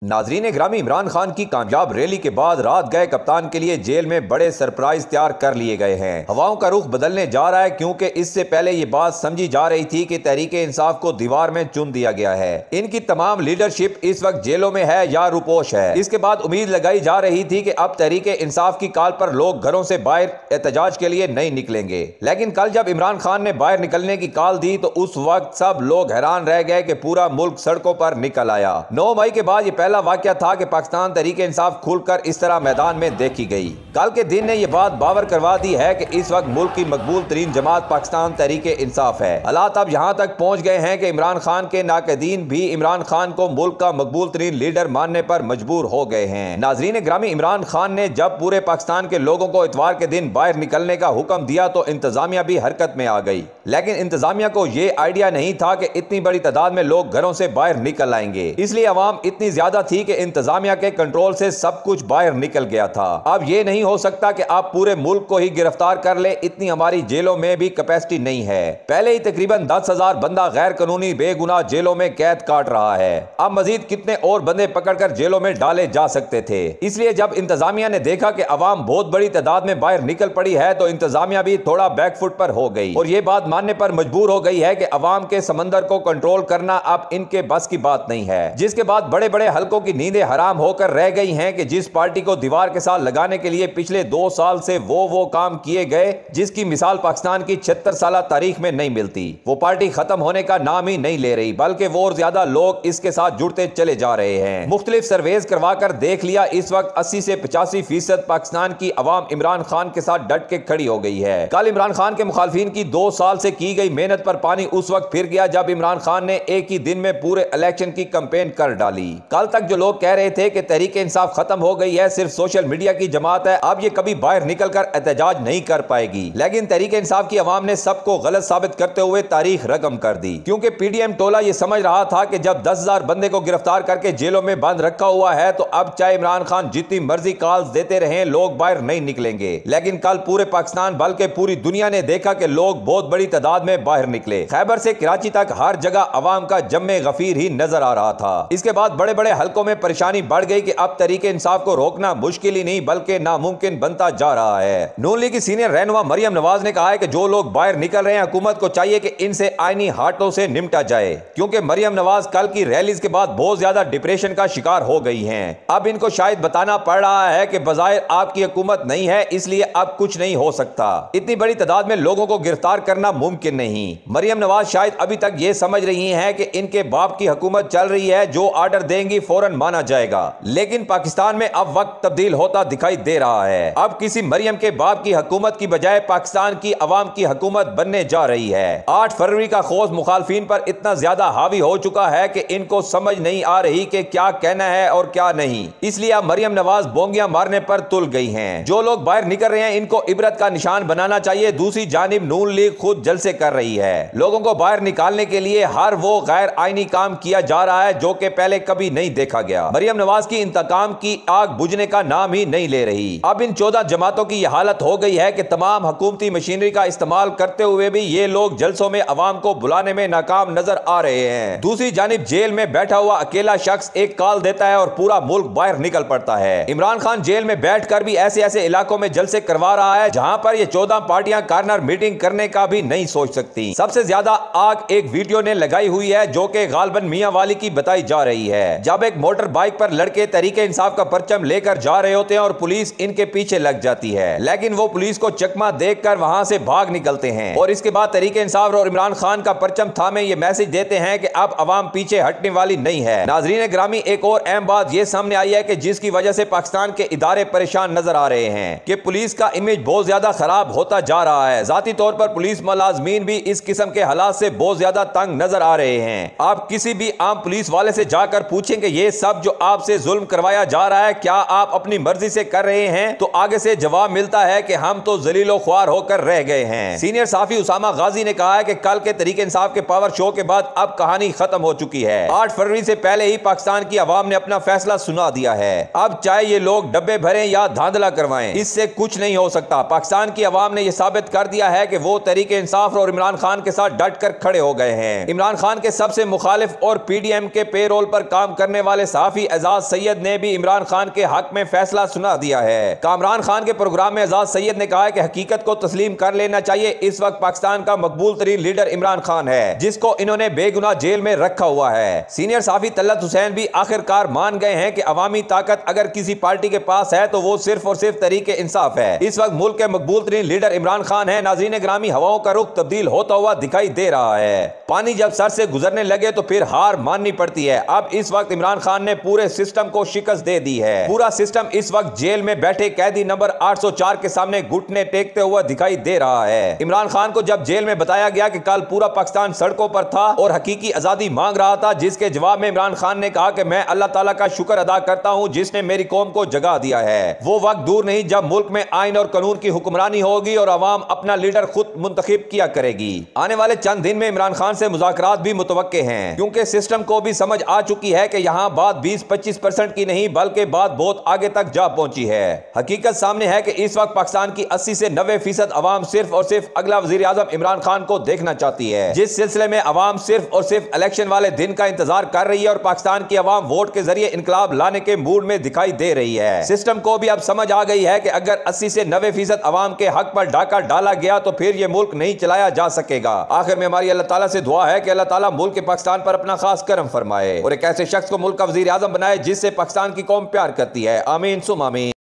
नाजरीन ग्रामी, इमरान खान की कामयाब रैली के बाद रात गए कप्तान के लिए जेल में बड़े सरप्राइज तैयार कर लिए गए हैं। हवाओं का रुख बदलने जा रहा है, क्योंकि इससे पहले ये बात समझी जा रही थी कि तहरीके इंसाफ को दीवार में चुन दिया गया है। इनकी तमाम लीडरशिप इस वक्त जेलों में है या रुपोश है। इसके बाद उम्मीद लगाई जा रही थी कि अब तहरीके इंसाफ की कॉल पर लोग घरों से बाहर एहतजाज के लिए नहीं निकलेंगे, लेकिन कल जब इमरान खान ने बाहर निकलने की कॉल दी तो उस वक्त सब लोग हैरान रह गए कि पूरा मुल्क सड़कों पर निकल आया। 9 मई के बाद ये पहला वाकया था कि पाकिस्तान तहरीके इंसाफ खुलकर इस तरह मैदान में देखी गई। कल के दिन ने यह बात बावर करवा दी है कि इस वक्त मुल्क की मकबूल तरीन जमात पाकिस्तान तहरीके इंसाफ है। हालात अब यहां तक पहुंच गए हैं कि इमरान खान के नाकदीन भी इमरान खान को मुल्क का मकबूल तरीन लीडर मानने पर मजबूर हो गए हैं। नाजरीन ग्रामी, इमरान खान ने जब पूरे पाकिस्तान के लोगों को इतवार के दिन बाहर निकलने का हुक्म दिया तो इंतजामिया भी हरकत में आ गई, लेकिन इंतजामिया को यह आइडिया नहीं था कि इतनी बड़ी तादाद में लोग घरों से बाहर निकल आएंगे। इसलिए अवाम इतनी ज्यादा थी कि इंतजामिया के कंट्रोल से सब कुछ बाहर निकल गया था। अब यह नहीं हो सकता कि आप पूरे मुल्क को ही गिरफ्तार कर ले, इतनी हमारी जेलों में भी कैपेसिटी नहीं है। पहले ही तकरीबन 10,000 बंदा गैर कानूनी बेगुनाह जेलों में कैद काट रहा है। अब मजीद कितने और बंदे पकड़कर जेलों में डाले जा सकते थे। इसलिए जब इंतजामिया ने देखा कि अवाम बहुत बड़ी तादाद में बाहर निकल पड़ी है तो इंतजामिया भी थोड़ा बैकफुट पर हो गई और यह बात मानने पर मजबूर हो गई है कि अवाम के समंदर को कंट्रोल करना अब इनके बस की बात नहीं है। जिसके बाद बड़े बड़े हल्कों की नींदें हराम होकर रह गई हैं कि जिस पार्टी को दीवार के साथ लगाने के लिए पिछले 2 साल से वो काम किए गए जिसकी मिसाल पाकिस्तान की 76 साल तारीख में नहीं मिलती, वो पार्टी खत्म होने का नाम ही नहीं ले रही, बल्कि वो और ज्यादा लोग इसके साथ जुड़ते चले जा रहे हैं। मुख्तलिफ सर्वेज करवाकर देख लिया, इस वक्त 80 से 85% पाकिस्तान की अवाम इमरान खान के साथ डट के खड़ी हो गई है। कल इमरान खान के मुखालफिन की 2 साल से की गई मेहनत पर पानी उस वक्त फिर गया जब इमरान खान ने एक ही दिन में पूरे इलेक्शन की कैंपेन कर डाली। कल तक जो लोग कह रहे थे कि तहरीके इंसाफ खत्म हो गई है, सिर्फ सोशल मीडिया की जमात है, अब ये कभी बाहर निकलकर एहतजाज नहीं कर पाएगी, लेकिन तहरीके इंसाफ की अवाम ने सबको गलत साबित करते हुए तारीख रकम कर दी। क्योंकि पीडीएम टोला ये समझ रहा था कि जब 10,000 बंदे को गिरफ्तार करके जेलों में बंद रखा हुआ है तो अब चाहे इमरान खान जितनी मर्जी कॉल्स देते रहे लोग बाहर नहीं निकलेंगे। लेकिन कल पूरे पाकिस्तान बल्कि पूरी दुनिया ने देखा कि लोग बहुत बड़ी तादाद में बाहर निकले। खैबर से कराची तक हर जगह अवाम का जम्मे गफीर ही नजर आ रहा था। इसके बाद बड़े बड़े हल्कों में परेशानी बढ़ गई कि अब तहरीके इंसाफ को रोकना मुश्किल ही नहीं बल्कि नामुमकिन बनता जा रहा है। नून लीग की सीनियर रहनुमा मरियम नवाज ने कहा है कि जो लोग बाहर निकल रहे हैं हुकूमत को चाहिए कि इनसे आईनी हाथों से निपटा जाए, क्योंकि मरियम नवाज कल की रैलीज के बाद बहुत ज्यादा डिप्रेशन का शिकार हो गई हैं। अब इनको शायद बताना पड़ रहा है कि बजाय आपकी हुकूमत नहीं है इसलिए अब कुछ नहीं हो सकता, इतनी बड़ी तादाद में लोगों को गिरफ्तार करना मुमकिन नहीं। मरियम नवाज शायद अभी तक ये समझ रही है कि इनके बाप की हुकूमत चल रही है, जो ऑर्डर देंगी फौरन माना जाएगा, लेकिन पाकिस्तान में अब वक्त तब्दील होता दिखाई दे रहा है। अब किसी मरियम के बाप की हुकूमत की बजाय पाकिस्तान की अवाम की हुकूमत बनने जा रही है। 8 फरवरी का खौफ मुखालफिन पर इतना ज्यादा हावी हो चुका है कि इनको समझ नहीं आ रही कि क्या कहना है और क्या नहीं, इसलिए अब मरियम नवाज बोंगियां मारने पर तुल गई हैं। जो लोग बाहर निकल रहे हैं इनको इबरत का निशान बनाना चाहिए। दूसरी जानिब नून लीग खुद जलसे कर रही है। लोगों को बाहर निकालने के लिए हर वो गैर आईनी काम किया जा रहा है जो कि पहले कभी नहीं देखा गया। मरियम नवाज की इंतकाम की आग बुझने का नाम ही नहीं ले रही। अब इन 14 जमातों की यह हालत हो गई है कि तमाम हुकूमती मशीनरी का इस्तेमाल करते हुए भी ये लोग जलसों में अवाम को बुलाने में नाकाम नजर आ रहे हैं। दूसरी जानिब जेल में बैठा हुआ अकेला शख्स एक कॉल देता है और पूरा मुल्क बाहर निकल पड़ता है। इमरान खान जेल में बैठकर भी ऐसे ऐसे इलाकों में जलसे करवा रहा है जहां पर ये 14 पार्टियां कार्नर मीटिंग करने का भी नहीं सोच सकती। सबसे ज्यादा आग एक वीडियो ने लगाई हुई है जो कि गालबन मियां वाली की बताई जा रही है। जब एक मोटर बाइक पर लड़के तहरीके इंसाफ का परचम लेकर जा रहे होते हैं और पुलिस इनके पीछे लग जाती है, लेकिन वो पुलिस को चकमा देखकर वहां से भाग निकलते हैं और इसके बाद तहरीके इंसाफ और इमरान खान का परचम थामे ये मैसेज देते हैं कि अब अवाम पीछे हटने वाली नहीं है। नाजरीन ग्रामी, एक और अहम बात ये सामने आई है कि जिसकी वजह से पाकिस्तान के इदारे परेशान नजर आ रहे हैं कि पुलिस का इमेज बहुत ज्यादा खराब होता जा रहा है। जाती तौर पर पुलिस मुलाजमीन भी इस किस्म के हालात से बहुत ज्यादा तंग नजर आ रहे हैं। आप किसी भी आम पुलिस वाले से जाकर पूछेंगे ये सब जो आपसे जुल्म करवाया जा रहा है क्या आप अपनी मर्जी से कर रहे हैं, तो आगे से जवाब मिलता है कि हम तो जलीलो ख्वार होकर रह गए हैं। सीनियर साफी उसामा गाजी ने कहा है कि कल के तहरीके इंसाफ के पावर शो के बाद अब कहानी खत्म हो चुकी है। 8 फरवरी से पहले ही पाकिस्तान की आवाम ने अपना फैसला सुना दिया है। अब चाहे ये लोग डब्बे भरें या धांधला करवाएं, इससे कुछ नहीं हो सकता। पाकिस्तान की आवाम ने यह साबित कर दिया है कि वो तहरीके इंसाफ और इमरान खान के साथ डट कर खड़े हो गए हैं। इमरान खान के सबसे मुखालिफ और पीडीएम के पेरोल पर काम करने वाले वाले सहाफी एजाज सैयद ने भी इमरान खान के हक में फैसला सुना दिया है। कामरान खान के प्रोग्राम में एजाज सैयद ने कहा है कि हकीकत को तस्लीम कर लेना चाहिए, इस वक्त पाकिस्तान का मकबूल तरीन लीडर इमरान खान है जिसको इन्होंने बेगुनाह जेल में रखा हुआ है। सीनियर सहाफी तलत हुसैन भी आखिरकार मान गए हैं कि अवामी ताकत अगर किसी पार्टी के पास है तो वो सिर्फ और सिर्फ तरीके इंसाफ है। इस वक्त मुल्क के मकबूल तरीन लीडर इमरान खान है। नाज़रीन ग्रामी, हवाओं का रुख तब्दील होता हुआ दिखाई दे रहा है। पानी जब सर से गुजरने लगे तो फिर हार माननी पड़ती है। अब इस वक्त इमरान खान ने पूरे सिस्टम को शिकस्त दे दी है। पूरा सिस्टम इस वक्त जेल में बैठे कैदी नंबर 804 के सामने घुटने टेकते हुआ दिखाई दे रहा है। इमरान खान को जब जेल में बताया गया कि कल पूरा पाकिस्तान सड़कों पर था और हकीकी आजादी मांग रहा था, जिसके जवाब में इमरान खान ने कहा कि मैं अल्लाह ताला का शुक्र अदा करता हूं जिसने मेरी कौम को जगा दिया है। वो वक्त दूर नहीं जब मुल्क में आइन और कानून की हुक्मरानी होगी और अवाम अपना लीडर खुद मुंतखब किया करेगी। आने वाले चंद दिन में इमरान खान से मुज़ाकरात भी मुतवक्के हैं, क्योंकि सिस्टम को भी समझ आ चुकी है कि यहाँ बात 20-25% की नहीं बल्कि बात बहुत आगे तक जा पहुंची है। हकीकत सामने है कि इस वक्त पाकिस्तान की 80 से 90% अवाम सिर्फ और सिर्फ अगला वजीर आजम इमरान खान को देखना चाहती है, जिस सिलसिले में अवाम सिर्फ और सिर्फ इलेक्शन वाले दिन का इंतजार कर रही है और पाकिस्तान की अवाम वोट के जरिए इनकलाब लाने के मूड में दिखाई दे रही है। सिस्टम को भी अब समझ आ गई है कि अगर 80 से 90% अवाम के हक पर डाका डाला गया तो फिर यह मुल्क नहीं चलाया जा सकेगा। आखिर में हमारी अल्लाह ताला से दुआ है कि अल्लाह ताला मुल्क के पाकिस्तान पर अपना खास करम फरमाए और एक ऐसे शख्स को मुल्क का वजीर आजम बनाए जिससे पाकिस्तान की कौम प्यार करती है। आमीन सुम आमीन।